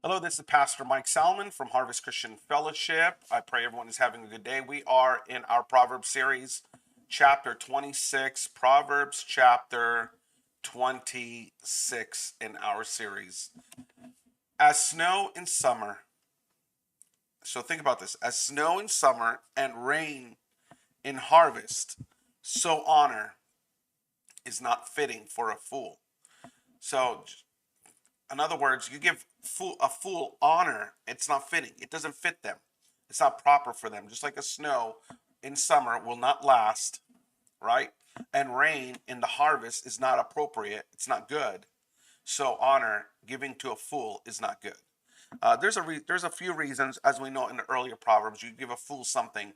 Hello, this is Pastor Mike Salmon from Harvest Christian Fellowship. I pray everyone is having a good day. We are in our Proverbs series, chapter 26, Proverbs chapter 26 in our series. As snow in summer, so think about this, as snow in summer and rain in harvest, so honor is not fitting for a fool. So, in other words, you give a fool honor, it's not fitting. It doesn't fit them. It's not proper for them. Just like a snow in summer will not last, right? And rain in the harvest is not appropriate. It's not good. So honor giving to a fool is not good. There's a few reasons, as we know in the earlier proverbs. You give a fool something,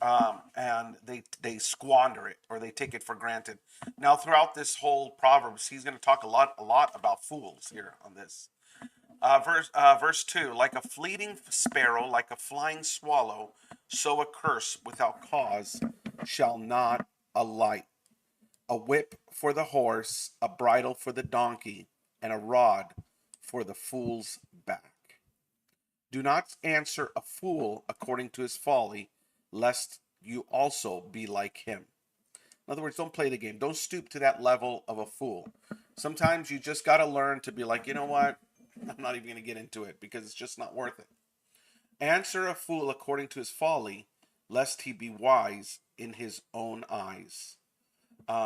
and they squander it or they take it for granted. Now, throughout this whole proverbs, he's going to talk a lot about fools here on this. Verse 2, like a fleeting sparrow, like a flying swallow, so a curse without cause shall not alight. A whip for the horse, a bridle for the donkey, and a rod for the fool's back. Do not answer a fool according to his folly, lest you also be like him. In other words, don't play the game. Don't stoop to that level of a fool. Sometimes you just got to learn to be like, you know what? I'm not even going to get into it because it's just not worth it. Answer a fool according to his folly, lest he be wise in his own eyes.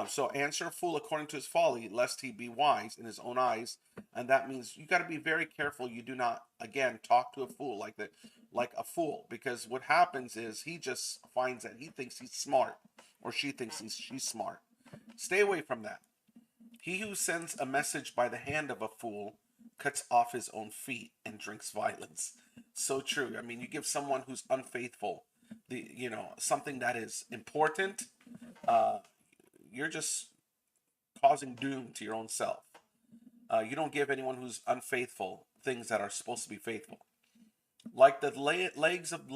So answer a fool according to his folly, lest he be wise in his own eyes, and that means you got to be very careful. You do not, again, talk to a fool like that, like a fool, because what happens is he just finds that he thinks he's smart, or she thinks she's smart. Stay away from that. He who sends a message by the hand of a fool cuts off his own feet and drinks violence. So true. I mean, you give someone who's unfaithful something that is important, uh, you're just causing doom to your own self. You don't give anyone who's unfaithful things that are supposed to be faithful. Like the legs of the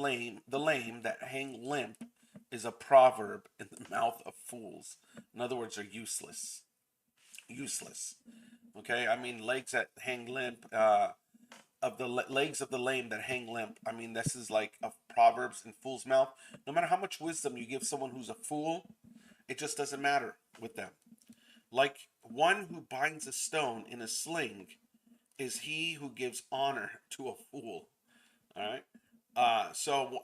lame that hang limp is a proverb in the mouth of fools. In other words, are useless. Useless. Okay, I mean legs that hang limp. Of the legs of the lame that hang limp. I mean, this is like a proverbs in fool's mouth. No matter how much wisdom you give someone who's a fool, it just doesn't matter with them. Like one who binds a stone in a sling is he who gives honor to a fool. All right. So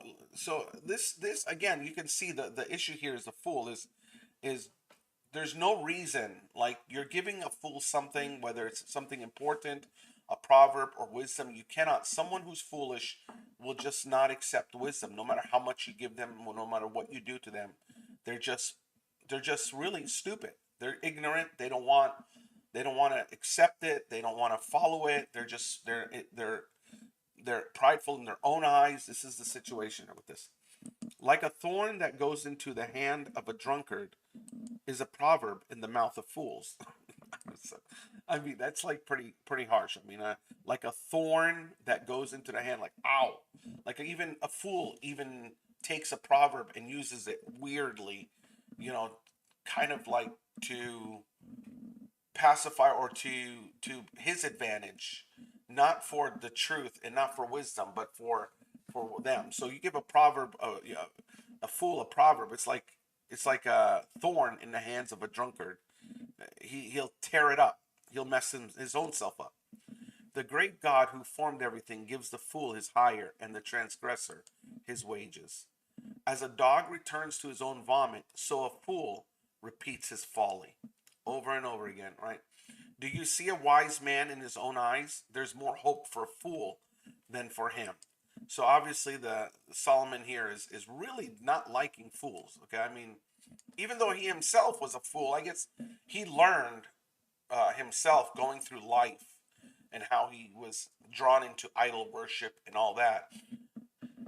this again, you can see the issue here is the fool is there's no reason, like you're giving a fool something, whether it's something important, a proverb or wisdom. You cannot, someone who's foolish will just not accept wisdom no matter how much you give them, no matter what you do to them. they're just they're just really stupid. They're ignorant. They don't want to accept it. They don't want to follow it. They're prideful in their own eyes. This is the situation with this. Like a thorn that goes into the hand of a drunkard is a proverb in the mouth of fools. So, I mean, that's like pretty harsh. I mean, like a thorn that goes into the hand, like ow. Like even a fool even takes a proverb and uses it weirdly, you know, kind of like to pacify or to his advantage, not for the truth and not for wisdom, but for them. So you give a proverb, a fool a proverb. It's like a thorn in the hands of a drunkard. He'll tear it up. He'll mess his own self up. The great God who formed everything gives the fool his hire and the transgressor his wages. As a dog returns to his own vomit, so a fool repeats his folly over and over again, right? Do you see a wise man in his own eyes? There's more hope for a fool than for him. So obviously the Solomon here is really not liking fools. Okay, I mean, even though he himself was a fool, I guess he learned himself going through life and how he was drawn into idol worship and all that.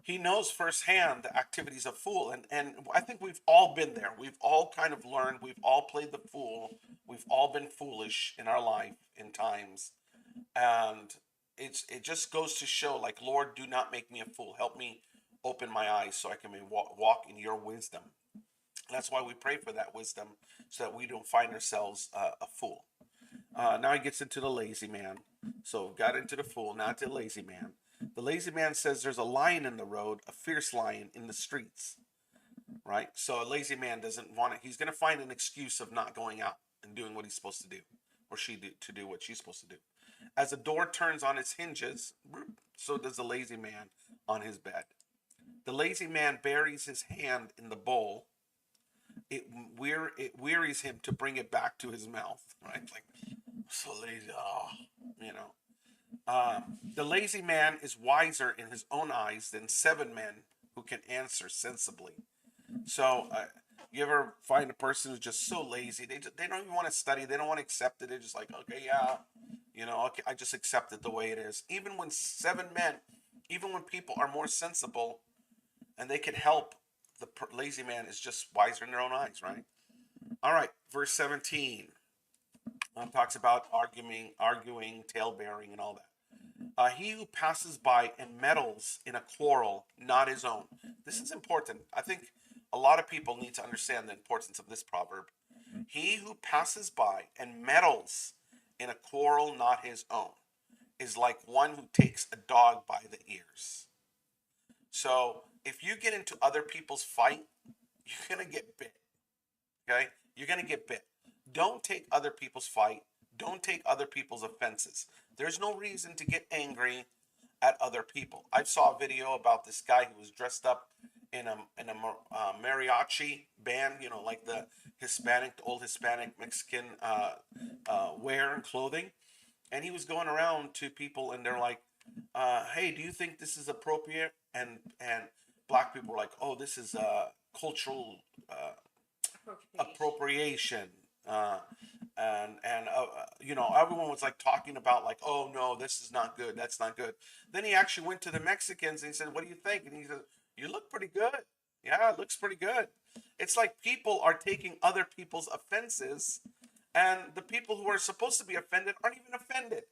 He knows firsthand the activities of fool, and I think we've all been there. We've all kind of learned. We've all played the fool. We've all been foolish in our life in times, and it just goes to show, like, Lord, do not make me a fool. Help me open my eyes so I can walk in your wisdom. That's why we pray for that wisdom, so that we don't find ourselves a fool. Now he gets into the lazy man. So got into the fool, not the lazy man. The lazy man says there's a lion in the road, a fierce lion in the streets, right? So a lazy man doesn't want it. He's going to find an excuse of not going out and doing what he's supposed to do, or to do what she's supposed to do. As a door turns on its hinges, so does the lazy man on his bed. The lazy man buries his hand in the bowl. It wearies him to bring it back to his mouth, right? Like, so lazy, oh, you know. The lazy man is wiser in his own eyes than 7 men who can answer sensibly. So, you ever find a person who's just so lazy? They don't even want to study. They don't want to accept it. They're just like, okay, yeah, okay, I just accept it the way it is. Even when 7 men, even when people are more sensible and they can help, the lazy man is just wiser in their own eyes, right? All right, verse 17 talks about arguing, tale bearing, and all that. He who passes by and meddles in a quarrel, not his own. This is important. I think a lot of people need to understand the importance of this proverb. He who passes by and meddles in a quarrel, not his own, is like one who takes a dog by the ears. So if you get into other people's fight, you're going to get bit. Okay? You're going to get bit. Don't take other people's fight. Don't take other people's offenses. There's no reason to get angry at other people. I saw a video about this guy who was dressed up in a mariachi band, like the old Hispanic Mexican wear and clothing, and he was going around to people, and they're like, "Hey, do you think this is appropriate?" And black people were like, "Oh, this is cultural appropriation." Everyone was like talking about like, oh no, this is not good, that's not good. Then he actually went to the Mexicans and he said, what do you think? And he said, you look pretty good. Yeah, it looks pretty good. It's like people are taking other people's offenses, and the people who are supposed to be offended aren't even offended.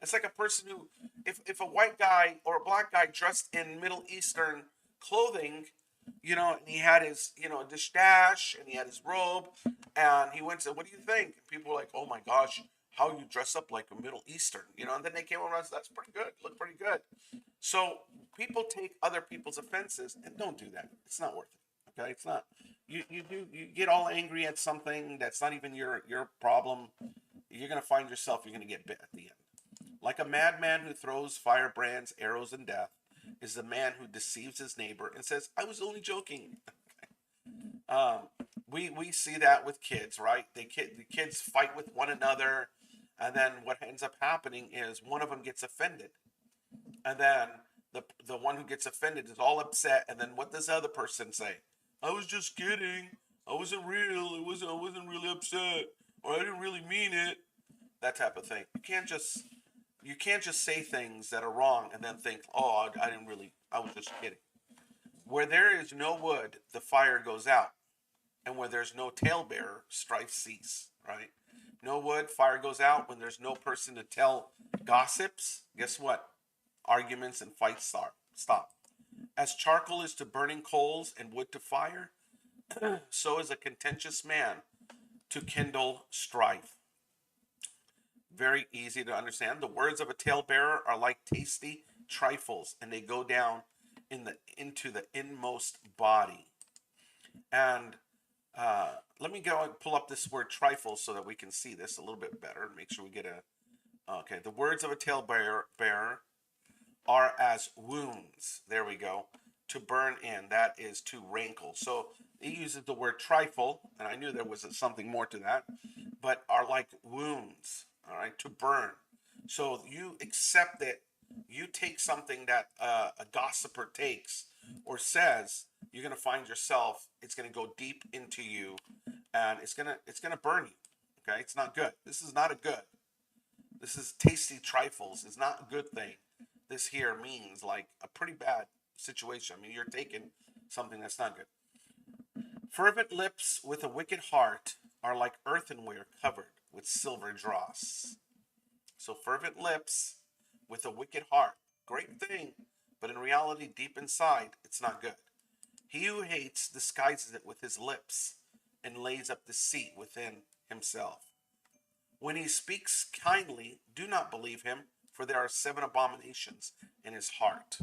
It's like a person who, if a white guy or a black guy dressed in Middle Eastern clothing, and he had his, the stash, and he had his robe, and he went and said, what do you think? And people were like, oh my gosh, how you dress up like a Middle Eastern, and then they came around and said, that's pretty good, look pretty good. So people take other people's offenses, and don't do that. It's not worth it. Okay, it's not. You get all angry at something that's not even your problem. You're gonna find yourself, you're gonna get bit at the end. Like a madman who throws firebrands, arrows, and death is the man who deceives his neighbor and says, I was only joking. um, we see that with kids, right? The kids fight with one another, and then what ends up happening is one of them gets offended, and then the one who gets offended is all upset, and then what does the other person say? I was just kidding. I wasn't real. I wasn't really upset, or I didn't really mean it. That type of thing. You can't just say things that are wrong and then think, oh, I was just kidding. Where there is no wood, the fire goes out. And where there's no talebearer, strife cease, right? No wood, fire goes out. When there's no person to tell gossips, guess what? Arguments and fights stop. As charcoal is to burning coals and wood to fire, so is a contentious man to kindle strife. Very easy to understand. The words of a talebearer are like tasty trifles, and they go down into the inmost body. And let me go and pull up this word trifle so that we can see this a little bit better. Make sure we get a. Okay, the words of a talebearer are as wounds. There we go. To burn in, that is to rankle. So he uses the word trifle, and I knew there was something more to that, but are like wounds, all right, to burn. So you accept it. You take something that a gossiper takes or says, you're gonna find yourself. It's gonna go deep into you, and it's gonna burn you. Okay, it's not good. This is not a good. This is tasty trifles. It's not a good thing. This here means like a pretty bad situation. I mean, you're taking something that's not good. Fervent lips with a wicked heart are like earthenware covered with silver dross. So fervent lips with a wicked heart, great thing, but in reality, deep inside, it's not good. He who hates disguises it with his lips and lays up deceit within himself. When he speaks kindly, do not believe him, for there are 7 abominations in his heart.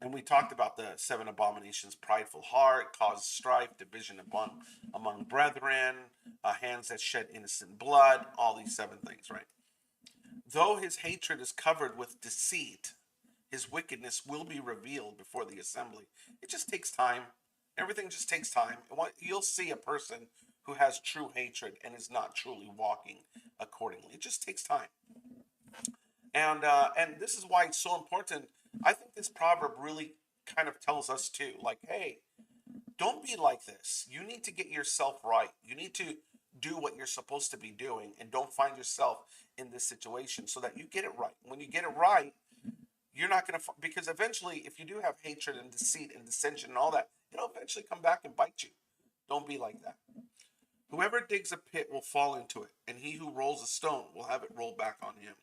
And we talked about the 7 abominations: prideful heart, cause strife, division among brethren, hands that shed innocent blood, all these 7 things, right? Though his hatred is covered with deceit, his wickedness will be revealed before the assembly. It just takes time. Everything just takes time. You'll see a person who has true hatred and is not truly walking accordingly. It just takes time. And this is why it's so important. I think this proverb really kind of tells us too, like, hey, don't be like this. You need to get yourself right. You need to do what you're supposed to be doing, and don't find yourself in this situation, so that you get it right. When you get it right, you're not going to, because eventually, if you do have hatred and deceit and dissension and all that, it'll eventually come back and bite you. Don't be like that. Whoever digs a pit will fall into it, and he who rolls a stone will have it rolled back on him.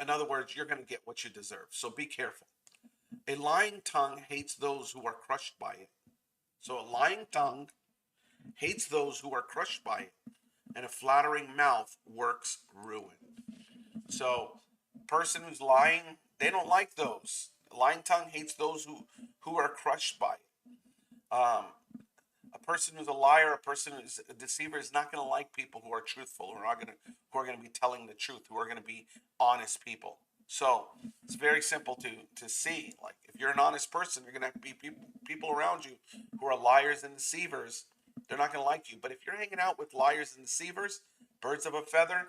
In other words, you're going to get what you deserve. So be careful. A lying tongue hates those who are crushed by it. So a lying tongue hates those who are crushed by it, and a flattering mouth works ruin. So, person who's lying, they don't like those. A lying tongue hates those who are crushed by it. A person who's a liar, a person who's a deceiver, is not going to like people who are truthful, who are going to be telling the truth, who are going to be honest people. So it's very simple to see. Like, if you're an honest person, you're going to be people around you who are liars and deceivers. They're not going to like you. But if you're hanging out with liars and deceivers, birds of a feather,